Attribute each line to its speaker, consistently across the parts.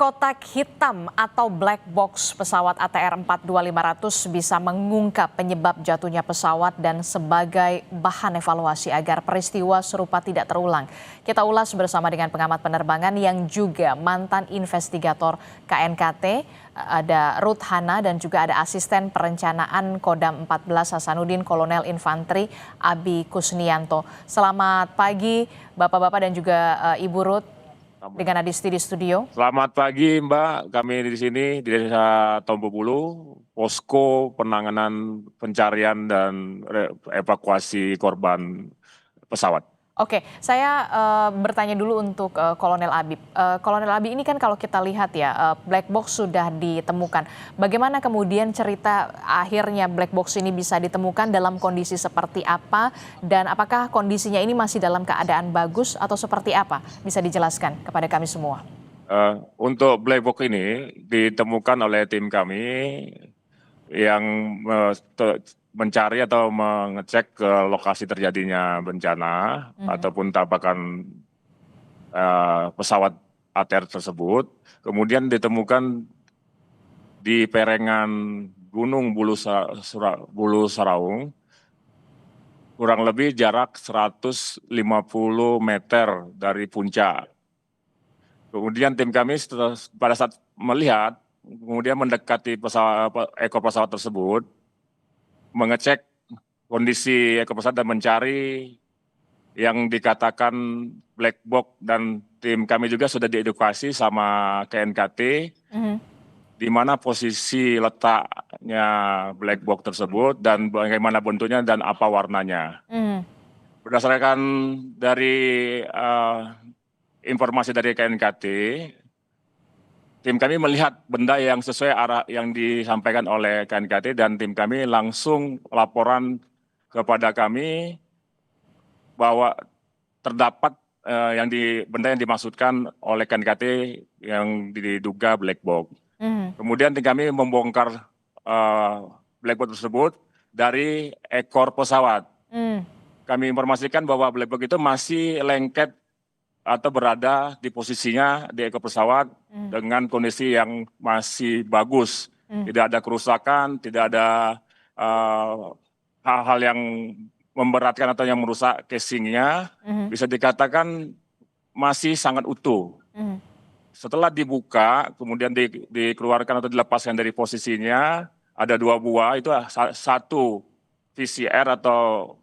Speaker 1: Kotak hitam atau black box pesawat ATR 42500 bisa mengungkap penyebab jatuhnya pesawat dan sebagai bahan evaluasi agar peristiwa serupa tidak terulang. Kita ulas bersama dengan pengamat penerbangan yang juga mantan investigator KNKT, ada Ruth Hana dan juga ada asisten perencanaan Kodam 14 Hasanuddin Kolonel Infantri Abi Kusnianto. Selamat pagi Bapak-bapak dan juga Ibu Ruth. Dengan Adisti di studio.
Speaker 2: Selamat pagi Mbak, kami di sini di Desa Tombobulu, posko penanganan pencarian dan evakuasi korban pesawat.
Speaker 1: Oke, saya bertanya dulu untuk Kolonel Abi. Kolonel Abi ini kan kalau kita lihat ya, black box sudah ditemukan. Bagaimana kemudian cerita akhirnya black box ini bisa ditemukan dalam kondisi seperti apa? Dan apakah kondisinya ini masih dalam keadaan bagus atau seperti apa? Bisa dijelaskan kepada kami semua.
Speaker 2: Untuk black box ini ditemukan oleh tim kami yang mencari atau mengecek ke lokasi terjadinya bencana ataupun tabrakan pesawat ATR tersebut. Kemudian ditemukan di perengan Gunung Bulu Saraung, kurang lebih jarak 150 meter dari puncak. Kemudian tim kami pada saat melihat, kemudian mendekati ekor pesawat tersebut, mengecek kondisi ekor pesawat dan mencari yang dikatakan black box, dan tim kami juga sudah diedukasi sama KNKT di mana posisi letaknya black box tersebut dan bagaimana bentuknya dan apa warnanya. Berdasarkan dari informasi dari KNKT, tim kami melihat benda yang sesuai arah yang disampaikan oleh KNKT dan tim kami langsung laporan kepada kami bahwa terdapat benda yang dimaksudkan oleh KNKT yang diduga black box. Kemudian tim kami membongkar black box tersebut dari ekor pesawat. Kami informasikan bahwa black box itu masih lengket atau berada di posisinya di ekor pesawat dengan kondisi yang masih bagus. Tidak ada kerusakan, tidak ada hal-hal yang memberatkan atau yang merusak casingnya. Bisa dikatakan masih sangat utuh. Setelah dibuka, kemudian dikeluarkan atau dilepaskan dari posisinya, ada 2 buah, itu satu VCR atau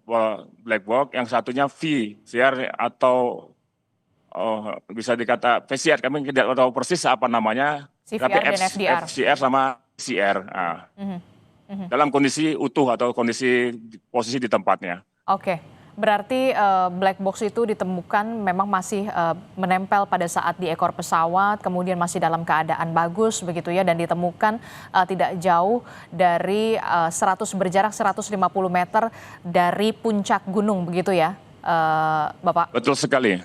Speaker 2: black box, yang satunya VCR atau bisa dikata VCR, kami tidak tahu persis apa namanya,
Speaker 1: CVR
Speaker 2: tapi
Speaker 1: dan FDR.
Speaker 2: FCR sama VCR. Dalam kondisi utuh atau kondisi posisi di tempatnya.
Speaker 1: Oke, berarti black box itu ditemukan memang masih menempel pada saat di ekor pesawat, kemudian masih dalam keadaan bagus begitu ya, dan ditemukan tidak jauh dari berjarak 150 meter dari puncak gunung begitu ya, Bapak?
Speaker 2: Betul sekali.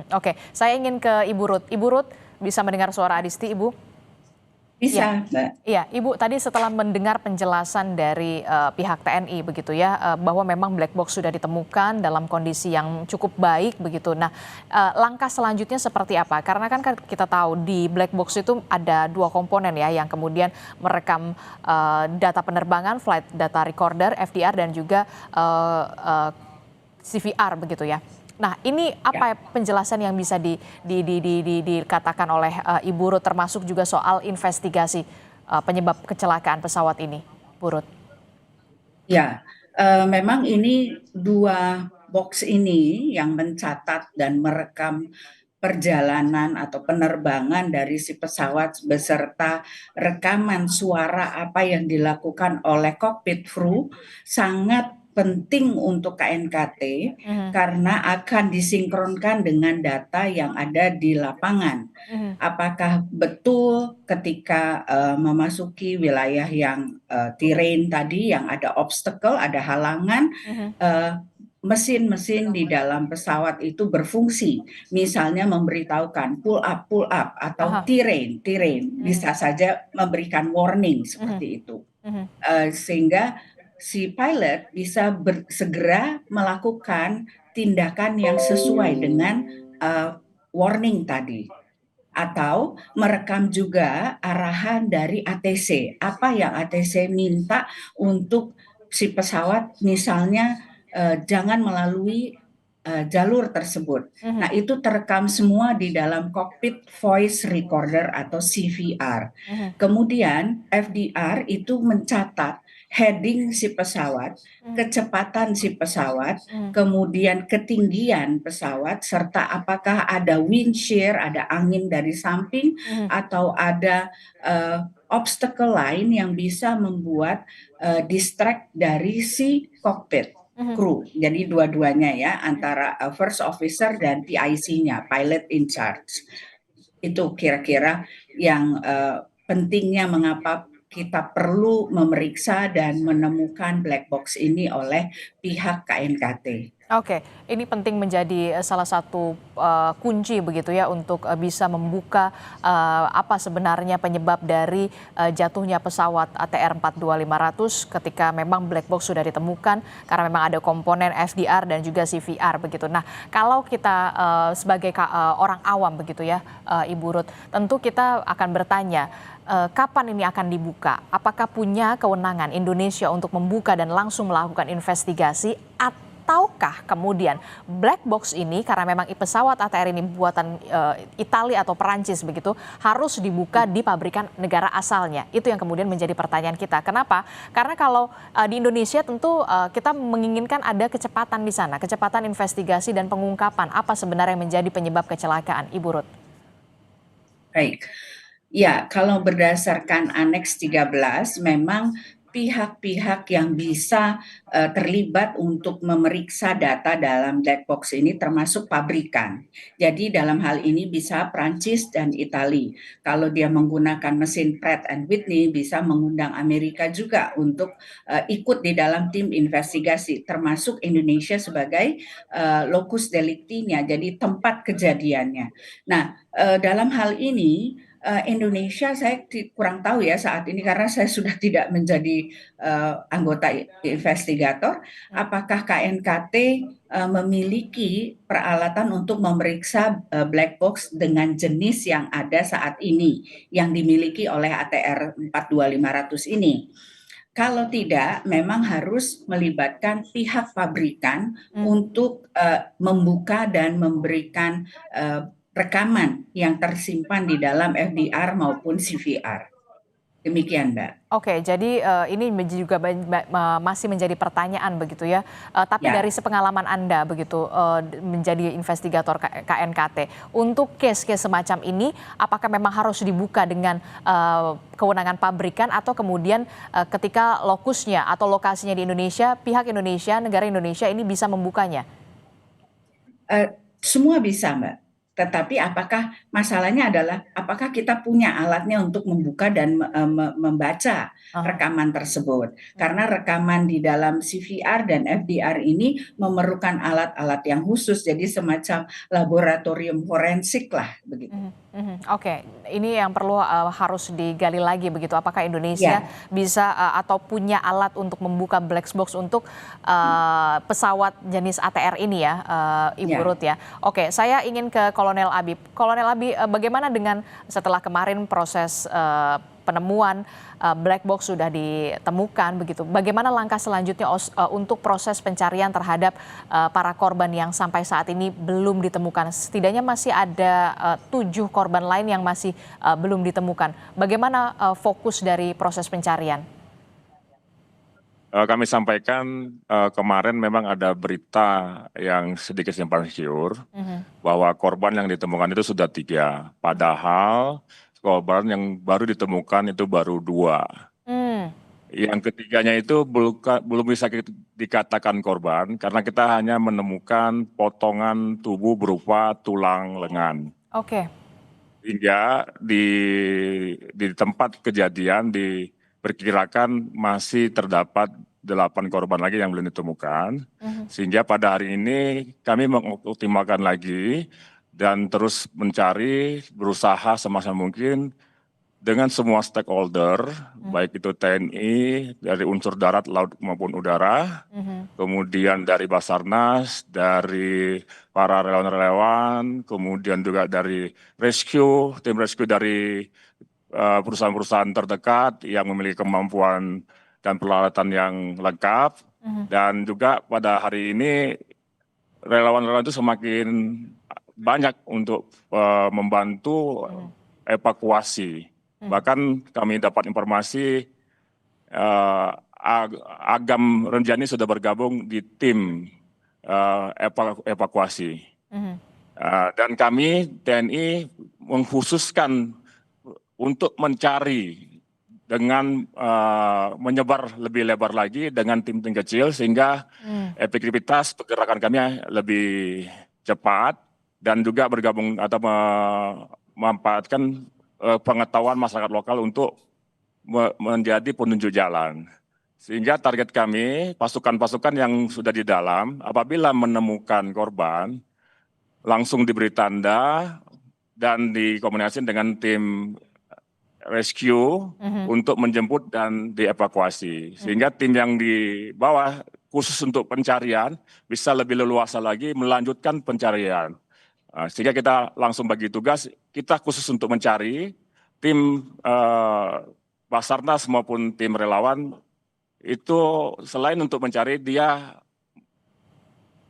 Speaker 1: Oke, saya ingin ke Ibu Ruth. Ibu Ruth, bisa mendengar suara Adisti, Ibu?
Speaker 3: Bisa, Mbak.
Speaker 1: Iya, Ibu tadi setelah mendengar penjelasan dari pihak TNI begitu ya, bahwa memang black box sudah ditemukan dalam kondisi yang cukup baik begitu. Nah, langkah selanjutnya seperti apa? Karena kan kita tahu di black box itu ada 2 komponen ya, yang kemudian merekam data penerbangan, flight data recorder, FDR, dan juga CVR begitu ya. Nah, ini apa penjelasan yang bisa dikatakan oleh Ibu Ruth, termasuk juga soal investigasi penyebab kecelakaan pesawat ini, Bu Ruth?
Speaker 3: Ya, memang ini 2 box ini yang mencatat dan merekam perjalanan atau penerbangan dari si pesawat beserta rekaman suara apa yang dilakukan oleh cockpit crew sangat penting untuk KNKT karena akan disinkronkan dengan data yang ada di lapangan. Apakah betul ketika memasuki wilayah yang terrain tadi, yang ada obstacle, ada halangan, mesin-mesin di dalam pesawat itu berfungsi, misalnya memberitahukan pull up atau terrain, bisa saja memberikan warning seperti itu, sehingga si pilot bisa segera melakukan tindakan yang sesuai dengan warning tadi. atau merekam juga arahan dari ATC, apa yang ATC minta untuk si pesawat misalnya jangan melalui jalur tersebut. Nah, itu terekam semua di dalam cockpit voice recorder atau CVR. Kemudian FDR itu mencatat heading si pesawat, kecepatan si pesawat, kemudian ketinggian pesawat, serta apakah ada wind shear, ada angin dari samping, atau ada obstacle lain yang bisa membuat distract dari si cockpit kru. Jadi dua-duanya ya, antara first officer dan PIC-nya, pilot in charge. Itu kira-kira yang pentingnya mengapa kita perlu memeriksa dan menemukan black box ini oleh pihak KNKT.
Speaker 1: Oke, ini penting menjadi salah satu kunci begitu ya untuk bisa membuka apa sebenarnya penyebab dari jatuhnya pesawat ATR 42500 ketika memang black box sudah ditemukan karena memang ada komponen FDR dan juga CVR begitu. Nah, kalau kita sebagai orang awam begitu ya, Ibu Ruth, tentu kita akan bertanya kapan ini akan dibuka? Apakah punya kewenangan Indonesia untuk membuka dan langsung melakukan investigasi? Ataukah kemudian black box ini karena memang pesawat ATR ini buatan Italia atau Perancis begitu harus dibuka di pabrikan negara asalnya? Itu yang kemudian menjadi pertanyaan kita. Kenapa? Karena kalau di Indonesia tentu kita menginginkan ada kecepatan di sana, kecepatan investigasi dan pengungkapan apa sebenarnya yang menjadi penyebab kecelakaan, Ibu Ruth.
Speaker 3: Baik. Ya, kalau berdasarkan Aneks 13 memang pihak-pihak yang bisa terlibat untuk memeriksa data dalam black box ini termasuk pabrikan. Jadi dalam hal ini bisa Prancis dan Italia. Kalau dia menggunakan mesin Pratt and Whitney bisa mengundang Amerika juga untuk ikut di dalam tim investigasi, termasuk Indonesia sebagai locus delicti-nya, jadi tempat kejadiannya. Nah, dalam hal ini Indonesia saya kurang tahu ya saat ini karena saya sudah tidak menjadi anggota investigator. Apakah KNKT memiliki peralatan untuk memeriksa black box dengan jenis yang ada saat ini yang dimiliki oleh ATR 42500 ini? Kalau tidak, memang harus melibatkan pihak pabrikan untuk membuka dan memberikan rekaman yang tersimpan di dalam FDR maupun CVR. Demikian, Mbak.
Speaker 1: Oke, jadi ini juga masih menjadi pertanyaan begitu ya. Tapi
Speaker 3: Ya.
Speaker 1: dari sepengalaman Anda begitu menjadi investigator KNKT, untuk case-case semacam ini, apakah memang harus dibuka dengan kewenangan pabrikan atau kemudian ketika lokusnya atau lokasinya di Indonesia, pihak Indonesia, negara Indonesia ini bisa membukanya?
Speaker 3: Semua bisa, Mbak. Tetapi apakah masalahnya adalah apakah kita punya alatnya untuk membuka dan membaca rekaman tersebut? Karena rekaman di dalam CVR dan FDR ini memerlukan alat-alat yang khusus, jadi semacam laboratorium forensik lah begitu.
Speaker 1: Oke, ini yang perlu harus digali lagi begitu. Apakah Indonesia
Speaker 3: Ya.
Speaker 1: bisa atau punya alat untuk membuka black box untuk pesawat jenis ATR ini ya, Ibu
Speaker 3: Ya.
Speaker 1: Ruth ya. Oke, saya ingin ke Kolonel Abi. Kolonel Abi, bagaimana dengan setelah kemarin proses penemuan black box sudah ditemukan begitu. Bagaimana langkah selanjutnya untuk proses pencarian terhadap para korban yang sampai saat ini belum ditemukan? Setidaknya masih ada 7 korban lain yang masih belum ditemukan. Bagaimana fokus dari proses pencarian?
Speaker 2: Kami sampaikan kemarin memang ada berita yang sedikit simpang siur bahwa korban yang ditemukan itu sudah 3. Padahal korban yang baru ditemukan itu baru 2. Yang ketiganya itu belum bisa dikatakan korban karena kita hanya menemukan potongan tubuh berupa tulang lengan.
Speaker 1: Oke.
Speaker 2: Hingga di tempat kejadian diperkirakan masih terdapat 8 korban lagi yang belum ditemukan. Sehingga pada hari ini kami mengoptimalkan lagi dan terus mencari, berusaha semaksimal mungkin dengan semua stakeholder, baik itu TNI, dari unsur darat, laut maupun udara, kemudian dari Basarnas, dari para relawan-relawan, kemudian juga dari tim rescue dari perusahaan-perusahaan terdekat yang memiliki kemampuan dan peralatan yang lengkap. Dan juga pada hari ini relawan-relawan itu semakin banyak untuk membantu evakuasi. Bahkan kami dapat informasi Agam Renjani sudah bergabung di tim evakuasi. Dan kami TNI mengkhususkan untuk mencari dengan menyebar lebih lebar lagi dengan tim-tim kecil sehingga efektivitas pergerakan kami lebih cepat dan juga bergabung atau memanfaatkan pengetahuan masyarakat lokal untuk menjadi penunjuk jalan. Sehingga target kami, pasukan-pasukan yang sudah di dalam, apabila menemukan korban, langsung diberi tanda dan dikomunikasikan dengan tim rescue untuk menjemput dan dievakuasi. Sehingga tim yang di bawah khusus untuk pencarian bisa lebih leluasa lagi melanjutkan pencarian. Sehingga kita langsung bagi tugas, kita khusus untuk mencari, tim Basarnas maupun tim relawan itu selain untuk mencari,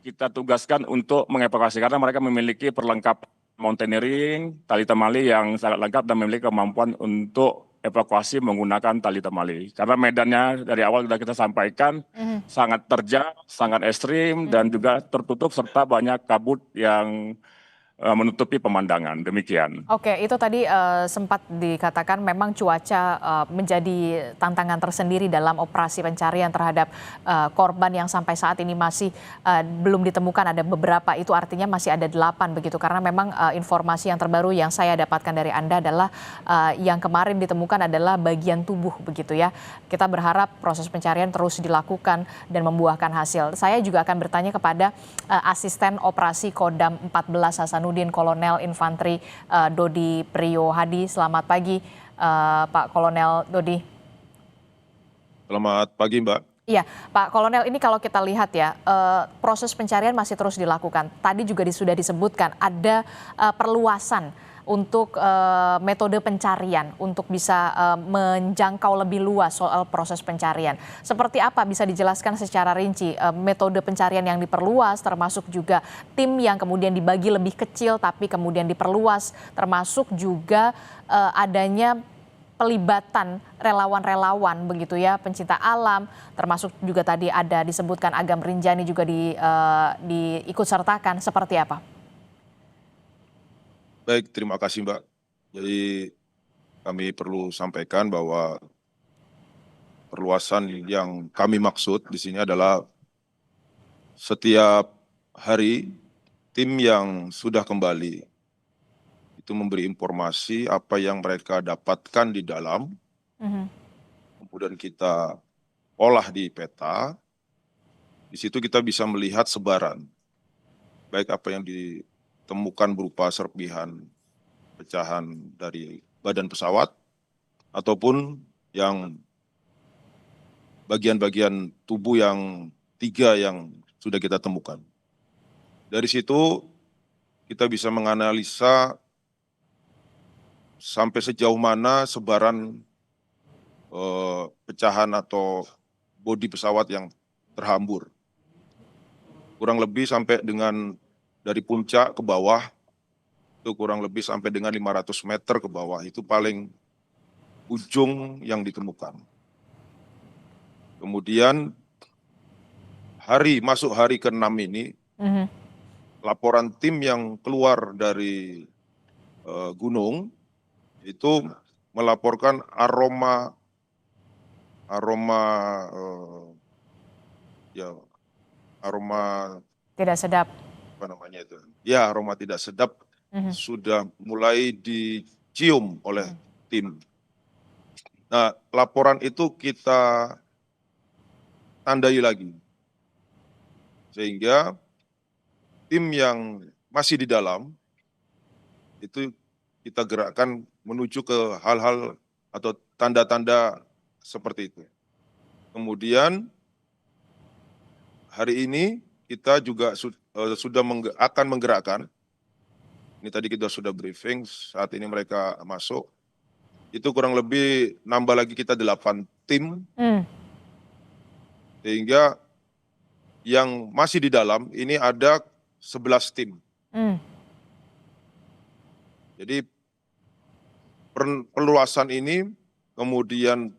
Speaker 2: kita tugaskan untuk mengevakuasi karena mereka memiliki perlengkapan mountaineering, tali temali yang sangat lengkap dan memiliki kemampuan untuk evakuasi menggunakan tali temali. Karena medannya dari awal sudah kita sampaikan sangat terjal, sangat ekstrim dan juga tertutup serta banyak kabut yang menutupi pemandangan. Demikian.
Speaker 1: Oke, itu tadi sempat dikatakan memang cuaca menjadi tantangan tersendiri dalam operasi pencarian terhadap korban yang sampai saat ini masih belum ditemukan. Ada beberapa, itu artinya masih ada 8 begitu. Karena memang informasi yang terbaru yang saya dapatkan dari Anda adalah yang kemarin ditemukan adalah bagian tubuh begitu ya. Kita berharap proses pencarian terus dilakukan dan membuahkan hasil. Saya juga akan bertanya kepada asisten operasi Kodam 14 Hasanuddin, Kolonel Infanteri Dodi Priyo Hadi. Selamat pagi Pak Kolonel Dodi.
Speaker 4: Selamat pagi Mbak.
Speaker 1: Iya Pak Kolonel, ini kalau kita lihat ya proses pencarian masih terus dilakukan. Tadi juga sudah disebutkan ada perluasan untuk metode pencarian untuk bisa menjangkau lebih luas soal proses pencarian. Seperti apa bisa dijelaskan secara rinci metode pencarian yang diperluas, termasuk juga tim yang kemudian dibagi lebih kecil tapi kemudian diperluas, termasuk juga adanya pelibatan relawan-relawan begitu ya, pencinta alam, termasuk juga tadi ada disebutkan Agam Rinjani juga diikut sertakan, seperti apa?
Speaker 4: Baik, terima kasih Mbak. Jadi kami perlu sampaikan bahwa perluasan yang kami maksud di sini adalah setiap hari tim yang sudah kembali itu memberi informasi apa yang mereka dapatkan di dalam, kemudian kita olah di peta. Di situ kita bisa melihat sebaran, baik apa yang ditemukan berupa serpihan pecahan dari badan pesawat ataupun yang bagian-bagian tubuh yang 3 yang sudah kita temukan. Dari situ kita bisa menganalisa sampai sejauh mana sebaran pecahan atau bodi pesawat yang terhambur. Kurang lebih sampai dengan dari puncak ke bawah, itu kurang lebih sampai dengan 500 meter ke bawah, itu paling ujung yang ditemukan. Kemudian masuk hari ke-6 ini, laporan tim yang keluar dari gunung itu melaporkan aroma
Speaker 1: Tidak sedap.
Speaker 4: Apa namanya itu? Ya, aroma tidak sedap sudah mulai dicium oleh tim. Nah, laporan itu kita tandai lagi. Sehingga tim yang masih di dalam itu kita gerakkan menuju ke hal-hal atau tanda-tanda seperti itu. Kemudian hari ini kita juga akan menggerakkan, ini tadi kita sudah briefing, saat ini mereka masuk, itu kurang lebih nambah lagi kita 8 tim, sehingga yang masih di dalam ini ada 11 tim. Jadi perluasan ini, kemudian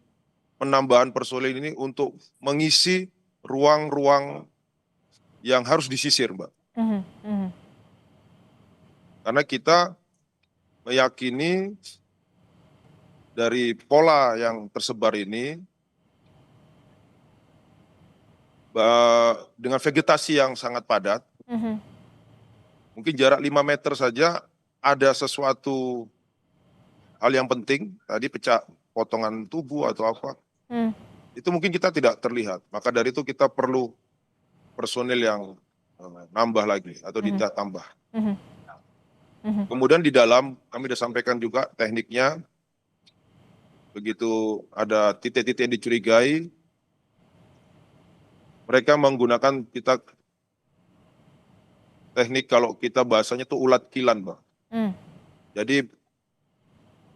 Speaker 4: penambahan personil ini untuk mengisi ruang-ruang yang harus disisir, Mbak. Karena kita meyakini dari pola yang tersebar ini, dengan vegetasi yang sangat padat, mungkin jarak 5 meter saja ada sesuatu hal yang penting, tadi pecah potongan tubuh atau apa, itu mungkin kita tidak terlihat. Maka dari itu kita perlu personil yang nambah lagi atau ditambah. Kemudian di dalam kami sudah sampaikan juga tekniknya, begitu ada titik-titik yang dicurigai, mereka menggunakan teknik, kalau kita bahasanya itu ulat kilan, Mbak. Jadi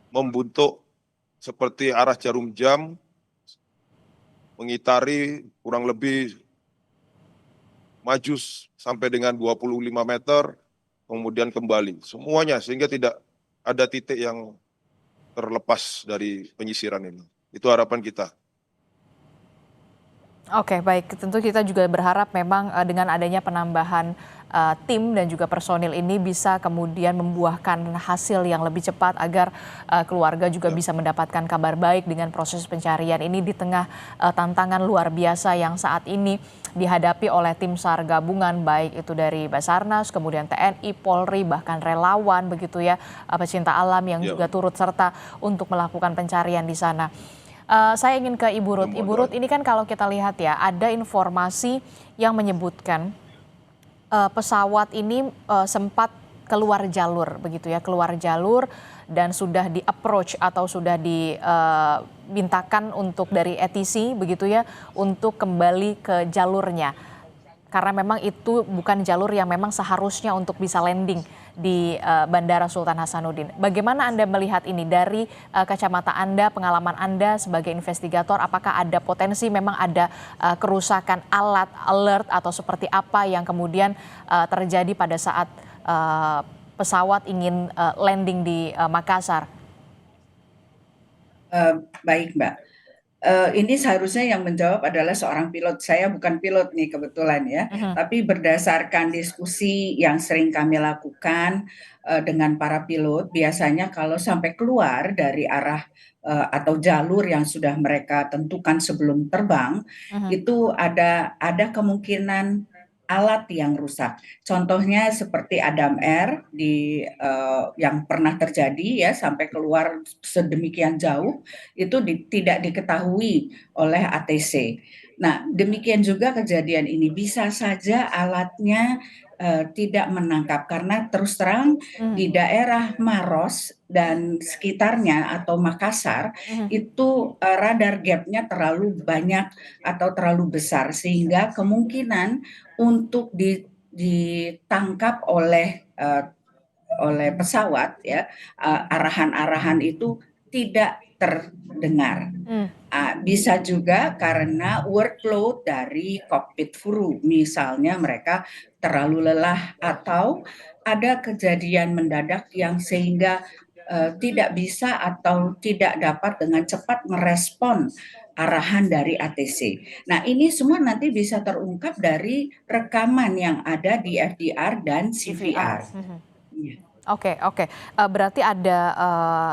Speaker 4: membentuk seperti arah jarum jam, mengitari kurang lebih maju sampai dengan 25 meter, kemudian kembali. Semuanya, sehingga tidak ada titik yang terlepas dari penyisiran ini. Itu harapan kita.
Speaker 1: Oke, baik. Tentu kita juga berharap memang dengan adanya penambahan tim dan juga personil ini bisa kemudian membuahkan hasil yang lebih cepat agar keluarga juga bisa mendapatkan kabar baik dengan proses pencarian ini di tengah tantangan luar biasa yang saat ini dihadapi oleh tim SAR gabungan, baik itu dari Basarnas, kemudian TNI, Polri, bahkan relawan begitu ya, pecinta alam yang juga turut serta untuk melakukan pencarian di sana. Saya ingin ke Ibu Ruth. Ibu Ruth, ini kan kalau kita lihat ya, ada informasi yang menyebutkan pesawat ini sempat keluar jalur begitu ya, keluar jalur dan sudah di-approach atau sudah dimintakan untuk dari ATC begitu ya, untuk kembali ke jalurnya. Karena memang itu bukan jalur yang memang seharusnya untuk bisa landing di Bandara Sultan Hasanuddin. Bagaimana Anda melihat ini dari kacamata Anda, pengalaman Anda sebagai investigator? Apakah ada potensi memang ada kerusakan alat, alert atau seperti apa yang kemudian terjadi pada saat pesawat ingin landing di Makassar?
Speaker 3: Baik, Mbak. Ini seharusnya yang menjawab adalah seorang pilot. Saya bukan pilot nih kebetulan ya, tapi berdasarkan diskusi yang sering kami lakukan dengan para pilot, biasanya kalau sampai keluar dari arah atau jalur yang sudah mereka tentukan sebelum terbang, itu ada kemungkinan alat yang rusak. Contohnya seperti Adam Air yang pernah terjadi ya, sampai keluar sedemikian jauh itu tidak diketahui oleh ATC. Nah, demikian juga kejadian ini, bisa saja alatnya tidak menangkap karena terus terang di daerah Maros dan sekitarnya atau Makassar itu radar gapnya terlalu banyak atau terlalu besar, sehingga kemungkinan untuk ditangkap oleh pesawat ya, arahan-arahan itu tidak terdengar. Bisa juga karena workload dari cockpit crew, misalnya mereka terlalu lelah atau ada kejadian mendadak yang sehingga tidak bisa atau tidak dapat dengan cepat merespon arahan dari ATC. Nah, ini semua nanti bisa terungkap dari rekaman yang ada di FDR dan CVR.
Speaker 1: Oke. Berarti ada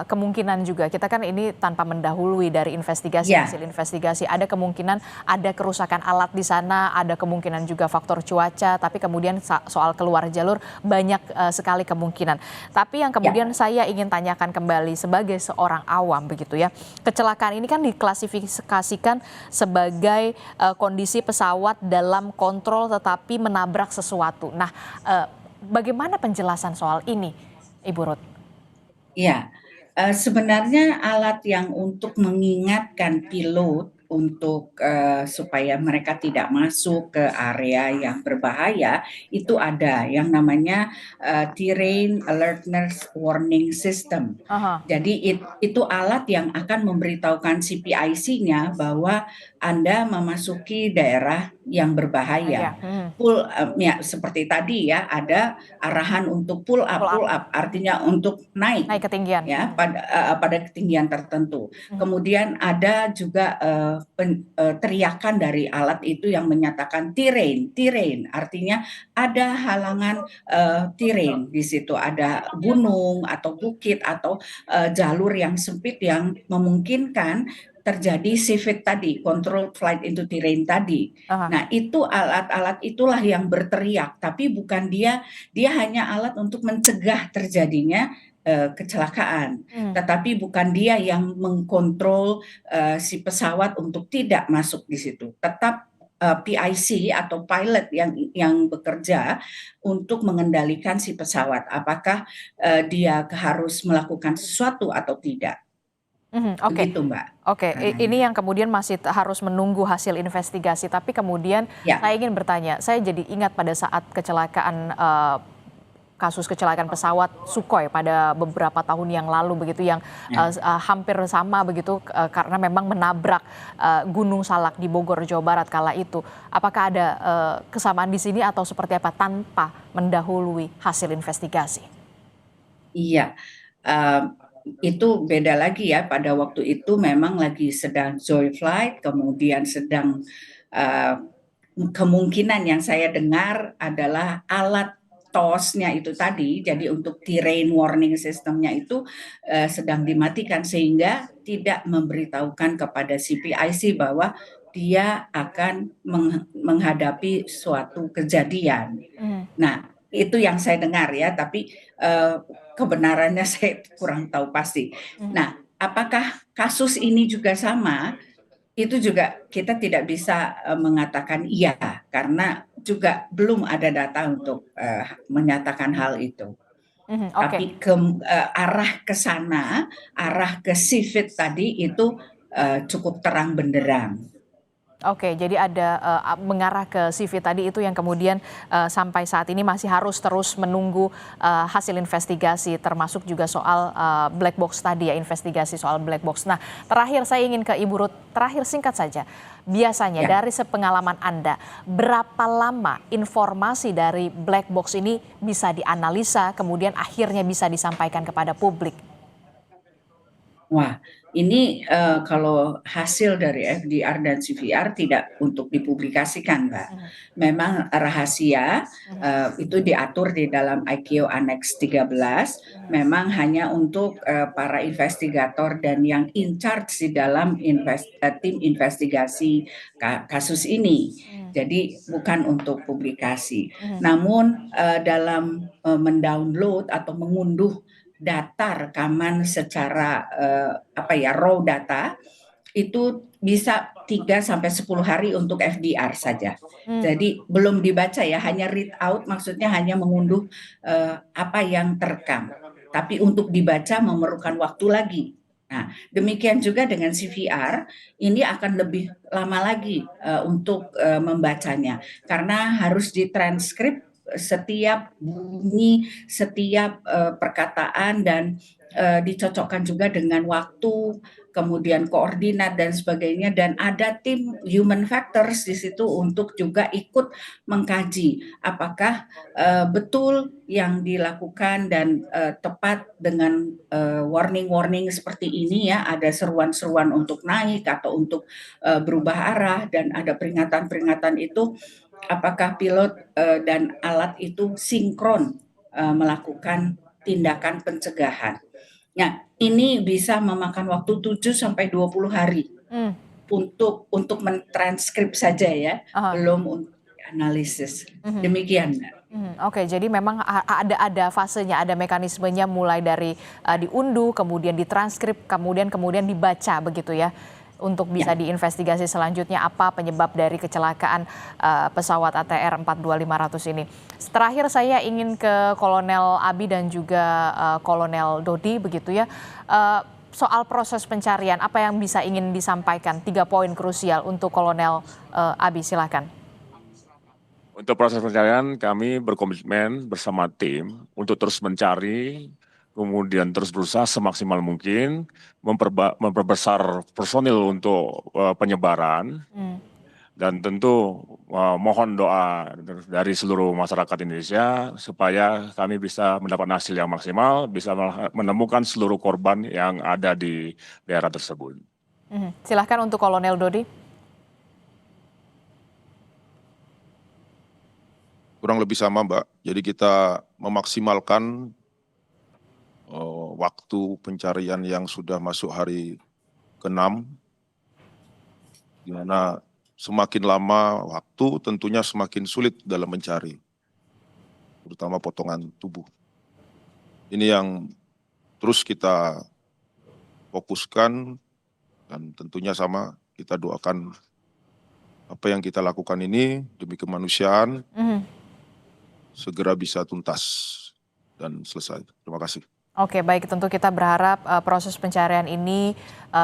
Speaker 1: kemungkinan juga, kita kan ini tanpa mendahului dari investigasi, hasil investigasi, ada kemungkinan ada kerusakan alat di sana, ada kemungkinan juga faktor cuaca, tapi kemudian soal keluar jalur banyak sekali kemungkinan. Tapi yang kemudian saya ingin tanyakan kembali sebagai seorang awam begitu ya, kecelakaan ini kan diklasifikasikan sebagai kondisi pesawat dalam kontrol tetapi menabrak sesuatu. Nah, bagaimana penjelasan soal ini, Ibu Ruth?
Speaker 3: Iya, Sebenarnya alat yang untuk mengingatkan pilot untuk supaya mereka tidak masuk ke area yang berbahaya itu ada yang namanya Terrain Alertness Warning System.
Speaker 1: Aha.
Speaker 3: Jadi itu alat yang akan memberitahukan CPIC-nya bahwa Anda memasuki daerah yang berbahaya. Ya, seperti tadi ya, ada arahan untuk pull up artinya untuk naik
Speaker 1: Naik ketinggian.
Speaker 3: ya pada ketinggian tertentu. Kemudian ada juga teriakan dari alat itu yang menyatakan terrain artinya ada halangan terrain di situ, ada gunung atau bukit atau jalur yang sempit yang memungkinkan terjadi CFIT tadi, control flight into terrain tadi.
Speaker 1: Aha.
Speaker 3: Nah, itu alat-alat itulah yang berteriak, tapi bukan dia hanya alat untuk mencegah terjadinya kecelakaan, tetapi bukan dia yang mengkontrol si pesawat untuk tidak masuk di situ. Tetap PIC atau pilot yang bekerja untuk mengendalikan si pesawat, apakah dia harus melakukan sesuatu atau tidak.
Speaker 1: Oke.
Speaker 3: Begitu, Mbak.
Speaker 1: Oke, ini yang kemudian masih harus menunggu hasil investigasi. Tapi kemudian
Speaker 3: Ya.
Speaker 1: saya ingin bertanya, saya jadi ingat pada saat kecelakaan kasus kecelakaan pesawat Sukhoi pada beberapa tahun yang lalu begitu yang hampir sama begitu karena memang menabrak Gunung Salak di Bogor, Jawa Barat kala itu. Apakah ada kesamaan di sini atau seperti apa tanpa mendahului hasil investigasi?
Speaker 3: Iya. Itu beda lagi ya, pada waktu itu memang lagi sedang joy flight, kemudian sedang kemungkinan yang saya dengar adalah alat TOS-nya itu tadi, jadi untuk terrain warning system-nya itu sedang dimatikan sehingga tidak memberitahukan kepada CPIC bahwa dia akan menghadapi suatu kejadian. Nah, itu yang saya dengar ya, tapi kebenarannya saya kurang tahu pasti. Nah, apakah kasus ini juga sama? Itu juga kita tidak bisa mengatakan iya, karena juga belum ada data untuk menyatakan hal itu. Tapi arah ke sana, arah ke CFIT tadi itu cukup terang benderang.
Speaker 1: Oke, jadi ada mengarah ke CV tadi itu yang kemudian sampai saat ini masih harus terus menunggu hasil investigasi, termasuk juga soal black box tadi ya, investigasi soal black box. Nah, terakhir saya ingin ke Ibu Ruth, terakhir singkat saja. Biasanya dari sepengalaman Anda, berapa lama informasi dari black box ini bisa dianalisa, kemudian akhirnya bisa disampaikan kepada publik?
Speaker 3: Wah, ini kalau hasil dari FDR dan CVR tidak untuk dipublikasikan, Mbak. Memang rahasia, itu diatur di dalam ICAO Annex 13, memang hanya untuk para investigator dan yang in charge di dalam tim investigasi kasus ini. Jadi bukan untuk publikasi. Namun dalam mendownload atau mengunduh data rekaman secara raw data itu bisa 3 sampai 10 hari untuk FDR saja. Jadi belum dibaca ya, hanya read out, maksudnya hanya mengunduh apa yang terekam. Tapi untuk dibaca memerlukan waktu lagi. Nah, demikian juga dengan CVR, ini akan lebih lama lagi untuk membacanya karena harus ditranskrip setiap bunyi, setiap perkataan dan dicocokkan juga dengan waktu, kemudian koordinat dan sebagainya, dan ada tim human factors di situ untuk juga ikut mengkaji apakah betul yang dilakukan dan tepat dengan warning-warning seperti ini ya, ada seruan-seruan untuk naik atau untuk berubah arah dan ada peringatan-peringatan itu, apakah pilot dan alat itu sinkron melakukan tindakan pencegahan. Nah, ini bisa memakan waktu 7 sampai 20 hari untuk mentranskrip saja ya, belum untuk analisis. Demikian.
Speaker 1: Oke, jadi memang ada fasenya, ada mekanismenya mulai dari diunduh, kemudian ditranskrip, kemudian dibaca begitu ya. untuk bisa diinvestigasi selanjutnya apa penyebab dari kecelakaan pesawat ATR 42500 ini. Terakhir saya ingin ke Kolonel Abi dan juga Kolonel Dodi begitu ya. Soal proses pencarian, apa yang bisa ingin disampaikan? 3 poin krusial untuk Kolonel Abi, silakan.
Speaker 2: Untuk proses pencarian kami berkomitmen bersama tim untuk terus mencari, kemudian terus berusaha semaksimal mungkin memperbesar personil untuk penyebaran. Dan tentu mohon doa dari seluruh masyarakat Indonesia supaya kami bisa mendapat hasil yang maksimal, bisa menemukan seluruh korban yang ada di daerah tersebut.
Speaker 1: Silahkan untuk Kolonel Dodi.
Speaker 4: Kurang lebih sama, Mbak. Jadi kita memaksimalkan waktu pencarian yang sudah masuk hari ke-6, di mana semakin lama waktu tentunya semakin sulit dalam mencari, terutama potongan tubuh. Ini yang terus kita fokuskan dan tentunya sama kita doakan apa yang kita lakukan ini demi kemanusiaan segera bisa tuntas dan selesai. Terima kasih.
Speaker 1: Oke, baik, tentu kita berharap proses pencarian ini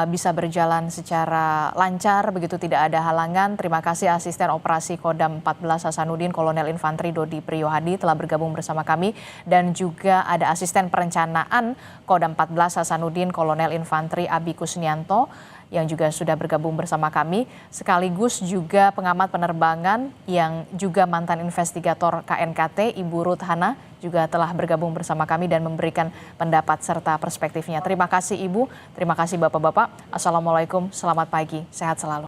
Speaker 1: bisa berjalan secara lancar, begitu tidak ada halangan. Terima kasih Asisten Operasi Kodam 14 Hasanuddin, Kolonel Infantri Dodi Priyohadi telah bergabung bersama kami. Dan juga ada Asisten Perencanaan Kodam 14 Hasanuddin, Kolonel Infantri Abi Kusnianto, yang juga sudah bergabung bersama kami, sekaligus juga pengamat penerbangan yang juga mantan investigator KNKT, Ibu Ruth Hana, juga telah bergabung bersama kami dan memberikan pendapat serta perspektifnya. Terima kasih Ibu, terima kasih Bapak-Bapak. Assalamualaikum, selamat pagi, sehat selalu.